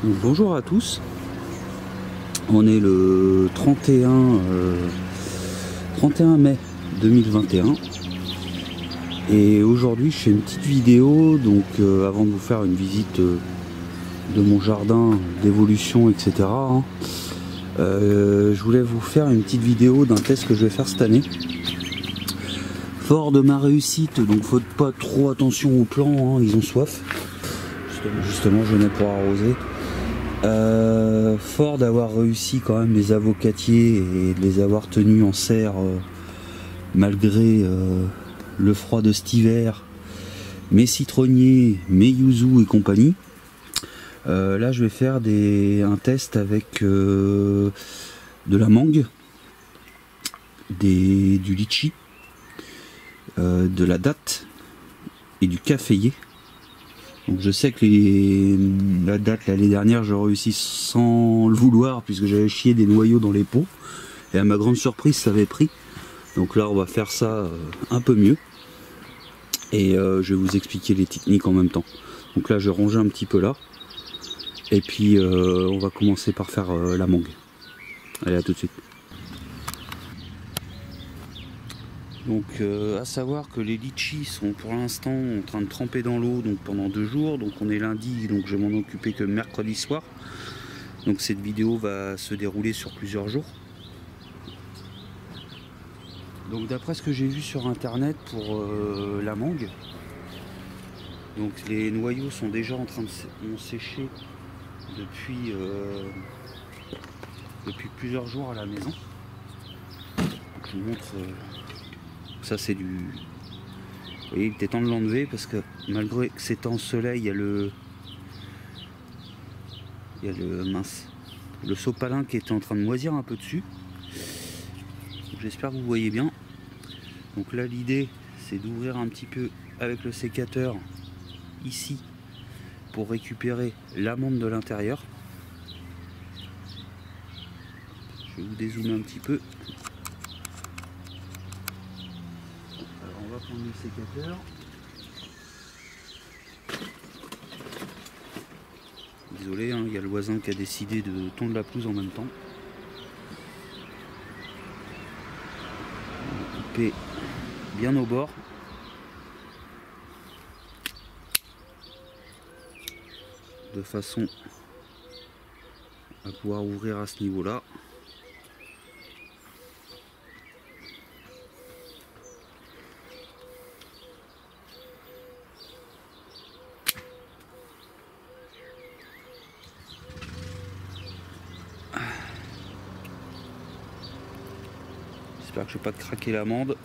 Donc, bonjour à tous, on est le 31 mai 2021 et aujourd'hui je fais une petite vidéo donc avant de vous faire une visite de mon jardin d'évolution etc. Je voulais vous faire une petite vidéo d'un test que je vais faire cette année. Fort de ma réussite, donc faites pas trop attention aux plants, ils ont soif. Justement je venais pour arroser. Fort d'avoir réussi quand même les avocatiers et de les avoir tenus en serre malgré le froid de cet hiver, mes citronniers, mes yuzu et compagnie. Là je vais faire un test avec de la mangue, du litchi, de la datte et du caféier. Donc je sais que la date l'année dernière j'ai réussi sans le vouloir puisque j'avais chié des noyaux dans les pots et à ma grande surprise ça avait pris. Donc là on va faire ça un peu mieux et je vais vous expliquer les techniques en même temps. Donc là je vais ranger un petit peu là et puis on va commencer par faire la mangue. Allez, à tout de suite. Donc à savoir que les litchis sont pour l'instant en train de tremper dans l'eau donc pendant 2 jours. Donc on est lundi, donc je vais m'en occuper que mercredi soir. Donc cette vidéo va se dérouler sur plusieurs jours. Donc d'après ce que j'ai vu sur internet pour la mangue, donc les noyaux sont déjà en train de sécher depuis plusieurs jours à la maison. Donc, je vous montre. Ça c'est du... Vous voyez, il était temps de l'enlever parce que malgré que c'est en soleil, il y a le sopalin qui est en train de moisir un peu dessus. J'espère que vous voyez bien. Donc là l'idée c'est d'ouvrir un petit peu avec le sécateur ici pour récupérer l'amande de l'intérieur. Je vais vous dézoomer un petit peu. Alors on va prendre le sécateur. Désolé, il y a le voisin qui a décidé de tondre la pelouse en même temps. On va couper bien au bord. De façon à pouvoir ouvrir à ce niveau-là. J'espère que je ne vais pas te craquer l'amande.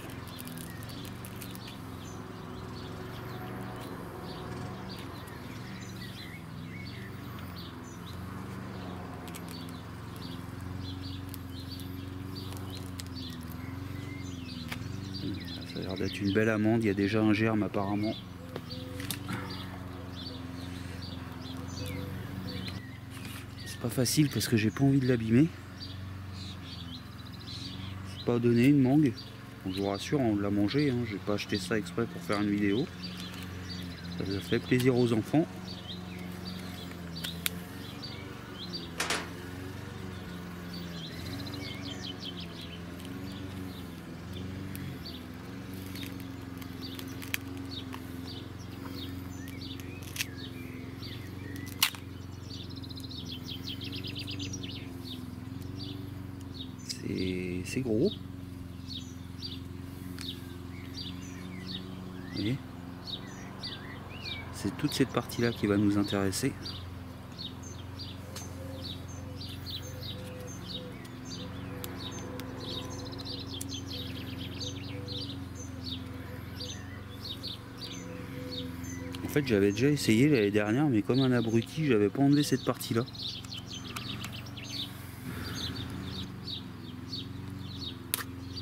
Ça a l'air d'être une belle amande, il y a déjà un germe apparemment. C'est pas facile parce que j'ai pas envie de l'abîmer. C'est pas donné une mangue. Bon, je vous rassure, on l'a mangé, j'ai pas acheté ça exprès pour faire une vidéo. Ça fait plaisir aux enfants. C'est gros. Vous voyez, c'est toute cette partie là qui va nous intéresser. En fait j'avais déjà essayé l'année dernière mais comme un abruti j'avais pas enlevé cette partie là.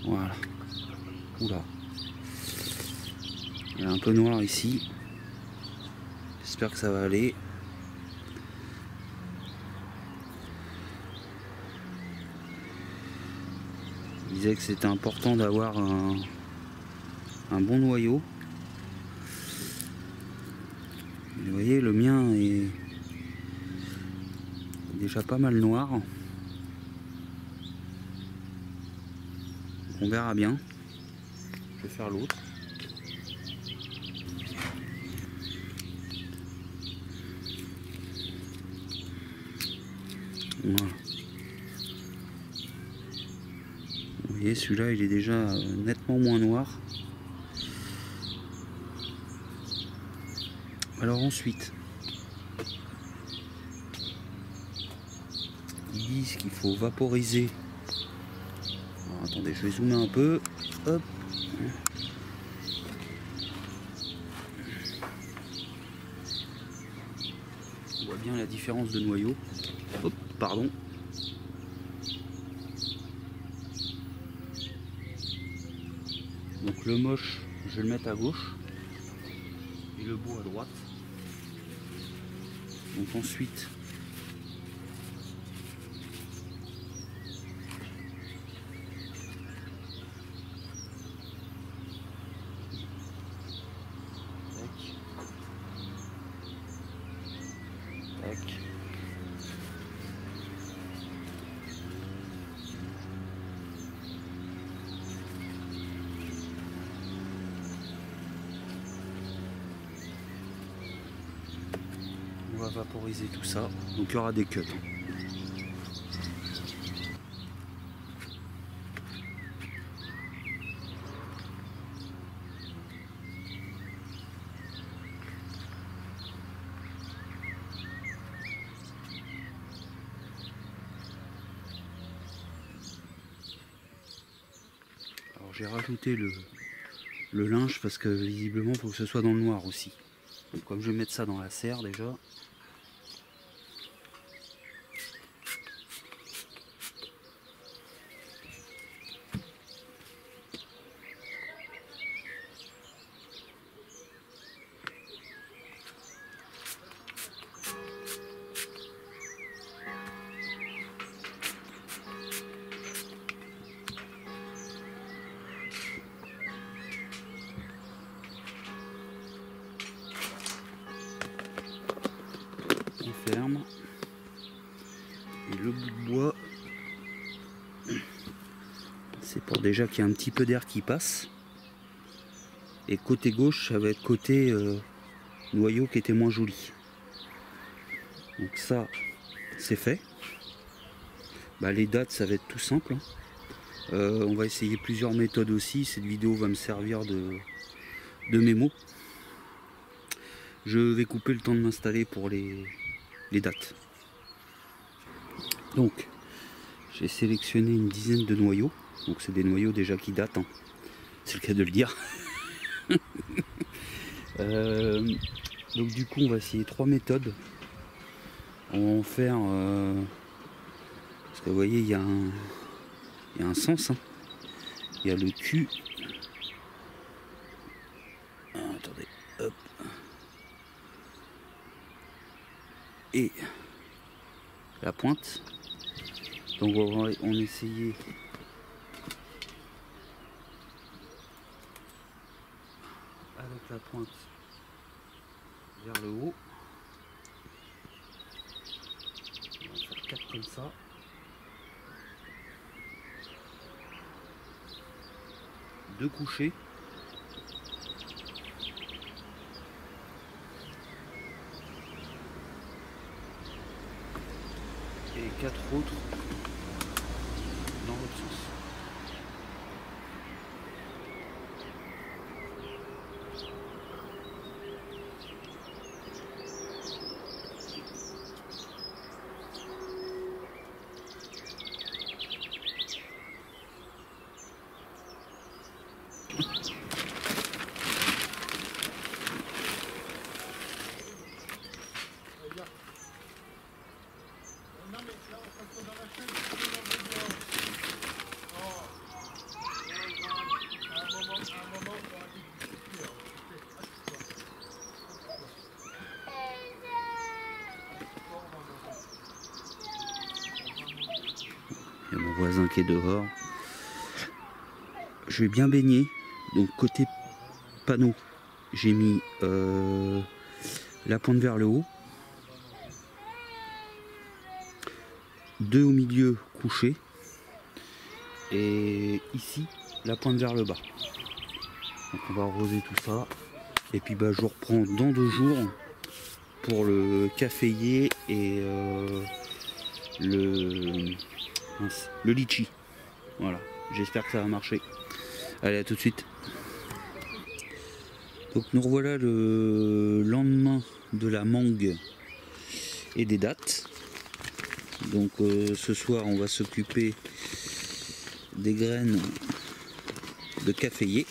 Voilà. Oula. Il est un peu noir ici. J'espère que ça va aller. Je disais que c'était important d'avoir un bon noyau. Vous voyez, le mien déjà pas mal noir. On verra bien. Je vais faire l'autre. Voilà. Vous voyez, celui-là, il est déjà nettement moins noir. Alors ensuite, ils disent qu'il faut vaporiser. Alors, attendez, je vais zoomer un peu. Hop. On voit bien la différence de noyau. Hop, pardon. Donc le moche, je vais le mettre à gauche et le beau à droite. Donc ensuite, tac, tac. On va vaporiser tout ça, donc il y aura des cuts. Alors j'ai rajouté le linge parce que visiblement il faut que ce soit dans le noir aussi. Donc comme je vais mettre ça dans la serre déjà. On ferme. Et le bout de bois, c'est pour déjà qu'il y ait un petit peu d'air qui passe. Et côté gauche, ça va être côté noyau qui était moins joli. Donc ça, c'est fait. Bah, les dates, ça va être tout simple. On va essayer plusieurs méthodes aussi. Cette vidéo va me servir de mémo. Je vais couper le temps de m'installer pour les dates. Donc, j'ai sélectionné une dizaine de noyaux. Donc c'est des noyaux déjà qui datent. Hein. C'est le cas de le dire. Donc du coup, on va essayer 3 méthodes. On va en faire... parce que vous voyez, il y a un sens. Hein. Il y a le cul. Ah, attendez. Hop. Et la pointe. Donc on essayer avec la pointe vers le haut. On va faire 4 comme ça. Deux couchés. Et 4 autres dans l'autre sens. Il y a mon voisin qui est dehors. Je vais bien baigner. Donc côté panneau, j'ai mis la pointe vers le haut. 2 au milieu couchés et ici la pointe vers le bas. Donc on va arroser tout ça et puis bah, je vous reprends dans 2 jours pour le caféier et le litchi. Voilà, j'espère que ça va marcher. Allez, à tout de suite. Donc nous revoilà le lendemain de la mangue et des dattes. Donc ce soir on va s'occuper des graines de caféier.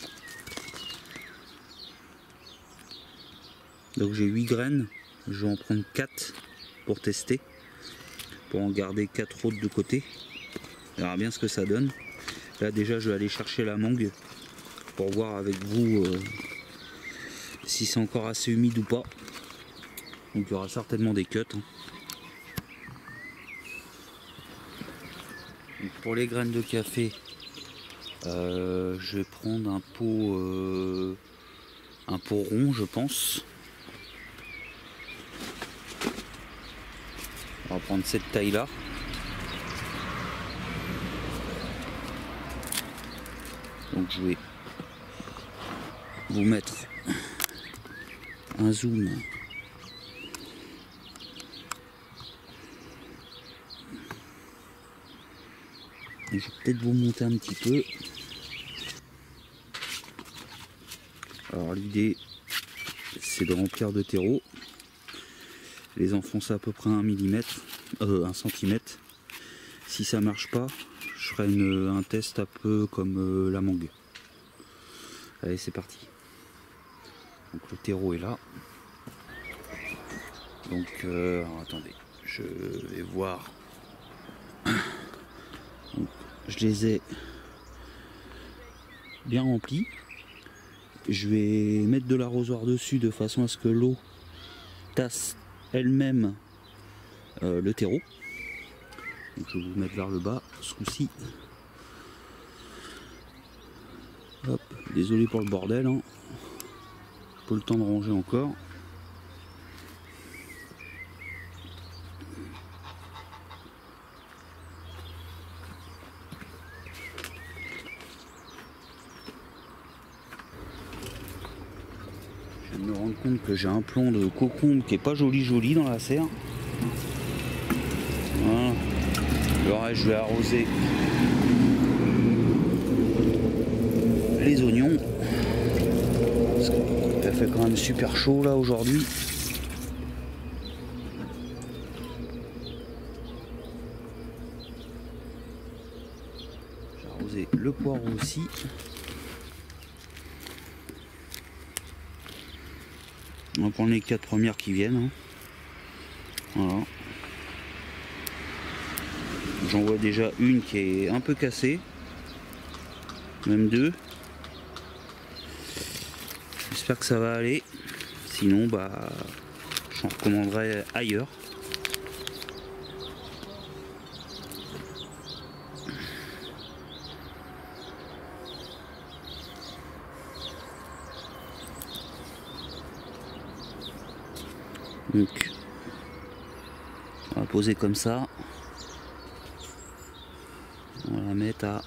Donc j'ai 8 graines, je vais en prendre 4 pour tester, pour en garder 4 autres de côté. On verra bien ce que ça donne. Là déjà je vais aller chercher la mangue pour voir avec vous si c'est encore assez humide ou pas. Donc il y aura certainement des cuts. Donc, pour les graines de café, je vais prendre un pot rond, je pense. On va prendre cette taille là. Donc je vais vous mettre un zoom. Et je vais peut-être vous monter un petit peu. Alors l'idée c'est de remplir de terreau, les enfoncer à peu près 1 cm. Si ça marche pas, je ferai un test un peu comme la mangue. Allez, c'est parti. Donc le terreau est là. Donc alors, attendez, je vais voir. Donc, je les ai bien remplis. Je vais mettre de l'arrosoir dessus de façon à ce que l'eau tasse elle-même le terreau. Donc, je vais vous mettre vers le bas ce coup-ci. Hop, désolé pour le bordel, hein. Pas le temps de ranger encore. Je viens de me rendre compte que j'ai un plomb de cocombe qui est pas joli dans la serre. Voilà. Le reste, je vais arroser les oignons. Parce que ça fait quand même super chaud là aujourd'hui. J'ai arrosé le poireau aussi. On va prendre les 4 premières qui viennent. Voilà. J'en vois déjà une qui est un peu cassée. Même 2. J'espère que ça va aller. Sinon, bah, j'en recommanderai ailleurs. Donc, on va poser comme ça. On va la mettre à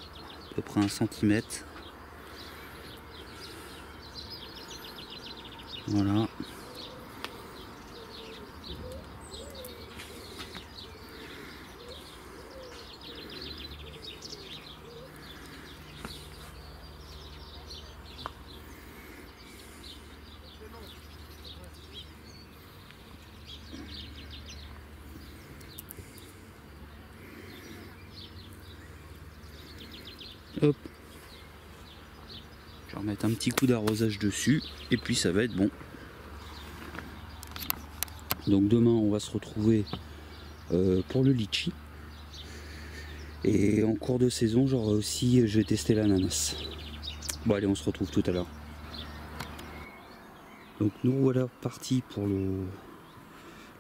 peu près 1 cm. Voilà. Hop. Je vais remettre un petit coup d'arrosage dessus et puis ça va être bon. Donc demain on va se retrouver pour le litchi. Et en cours de saison j'aurai aussi, je vais tester l'ananas. Bon allez, on se retrouve tout à l'heure. Donc nous voilà partis pour le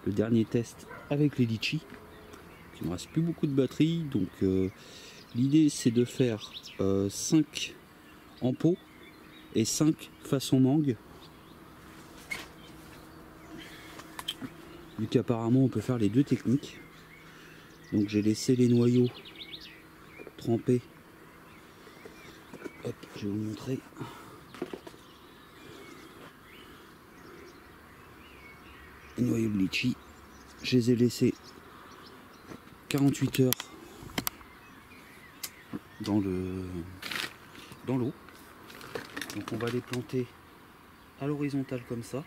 dernier test avec les litchis. Il ne me reste plus beaucoup de batterie, donc l'idée c'est de faire 5 en pot et 5 façon mangue. Vu qu'apparemment on peut faire les deux techniques. Donc j'ai laissé les noyaux trempés. Hop, je vais vous montrer. Les noyaux de litchi, je les ai laissés 48 heures dans l'eau. Donc on va les planter à l'horizontale comme ça.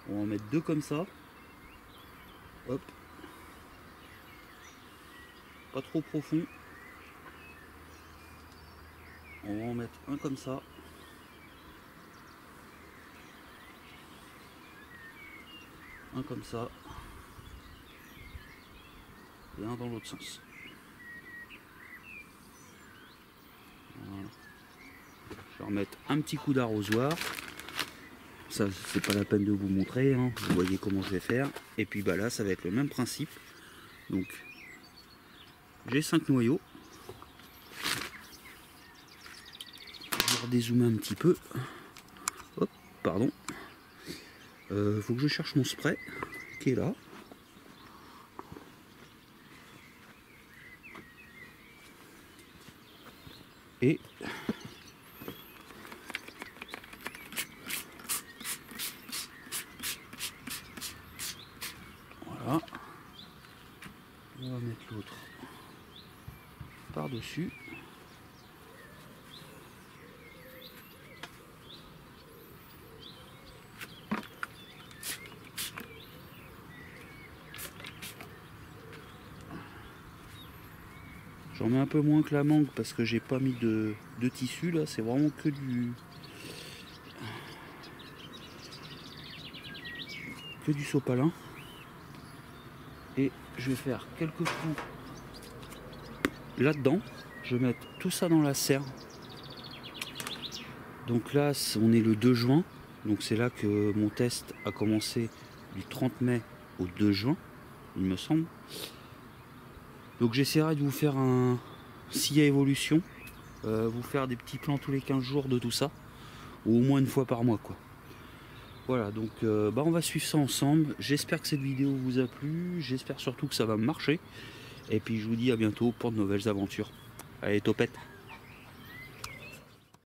On va en mettre deux comme ça. Hop. Pas trop profond. On va en mettre un comme ça. Un comme ça. Et un dans l'autre sens. Voilà. Je vais remettre un petit coup d'arrosoir. Ça, c'est pas la peine de vous montrer, hein. Vous voyez comment je vais faire. Et puis bah là, ça va être le même principe. Donc, j'ai 5 noyaux. Je vais redézoomer un petit peu. Hop, pardon. Faut que je cherche mon spray qui est là. Et voilà. On va mettre l'autre par-dessus. J'en mets un peu moins que la mangue parce que j'ai pas mis de tissu là, c'est vraiment que du sopalin. Et je vais faire quelques coups là-dedans. Je vais mettre tout ça dans la serre. Donc là, on est le 2 juin. Donc c'est là que mon test a commencé, du 30 mai au 2 juin, il me semble. Donc j'essaierai de vous faire un SIA évolution, vous faire des petits plans tous les 15 jours de tout ça, ou au moins une fois par mois quoi. Voilà, donc on va suivre ça ensemble. J'espère que cette vidéo vous a plu, j'espère surtout que ça va marcher. Et puis je vous dis à bientôt pour de nouvelles aventures. Allez, topette!